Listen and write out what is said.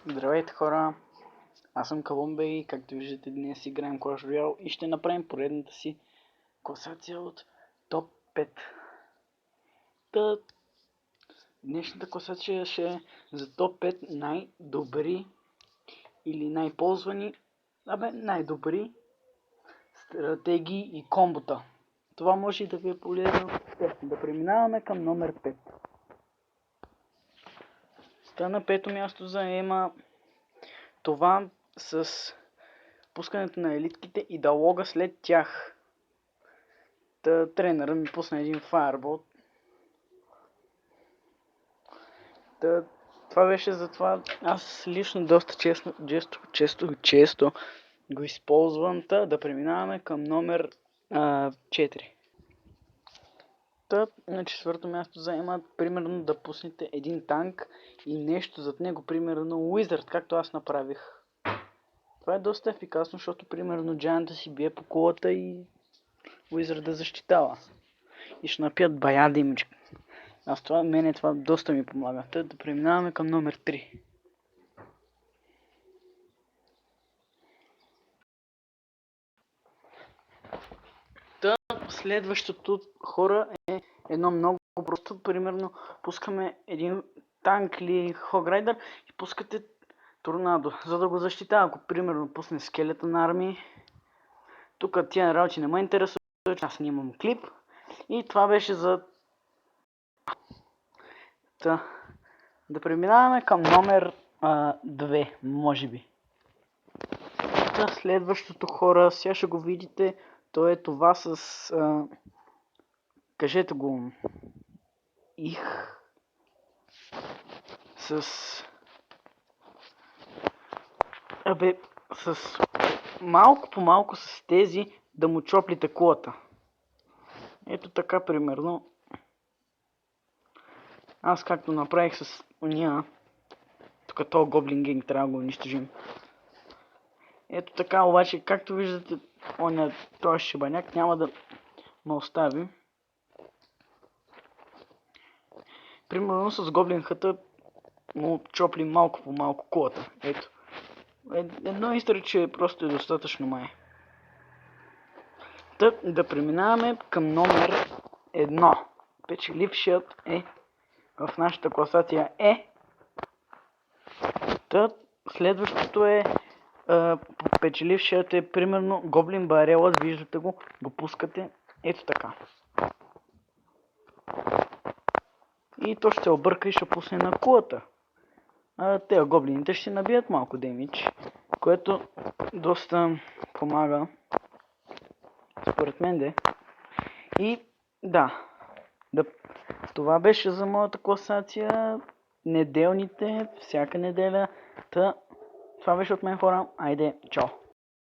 Здравейте хора, аз съм Колумбе и както виждате днес играем Clash Royale и ще направим поредната си класация от топ 5. Днешната класация ще е за топ 5 най-добри или най-ползвани, най-добри стратегии и комбота. Това може и да ви е полезно. Да преминаваме към номер 5. На пето място заема това с пускането на елитките и диалога след тях. Тренера ми пусна един фаербол. Това беше за това. Аз лично доста често го използвам. Да преминаваме към номер 4. На четвърто място заема примерно да пуснете един танк и нещо зад него, примерно Wizard, както аз направих. Това е доста ефикасно, защото примерно Giant си бие по колата и Wizard да защитава. И ще напият бая димичка. Аз това доста ми помага. Да преминаваме към номер 3. Следващото хора е едно много просто. Примерно пускаме един танк или хограйдър и пускате торнадо, за да го защитава. Ако примерно пусне скелетън армии, тук тия работи не ме интересуват, аз нямам клип. И това беше за... Да преминаваме към номер 2, може би. Следващото хора, сега ще го видите, то е това с... кажете го... с малко по малко с тези да му чоплите кулата. Ето така примерно. Аз както направих с уния, тук този Гоблин Генг трябва да го унищожим. Ето така, обаче, както виждате, този шибаняк няма да ме остави. Примерно с Гоблин хата му чопли малко по малко кулата. Ето. Едно изрече просто е достатъчно май. Да преминаваме към номер 1. Печелившият е в нашата класация е. Следващото е печелившият е примерно Гоблин Барелът, виждате го пускате ето така. И то ще се обърка и ще пусне на кулата. Те гоблините ще набият малко демидж, което доста помага. Според мен де. И това беше за моята класация. Неделните, всяка неделя. Това беше от мен хора. Айде, чао!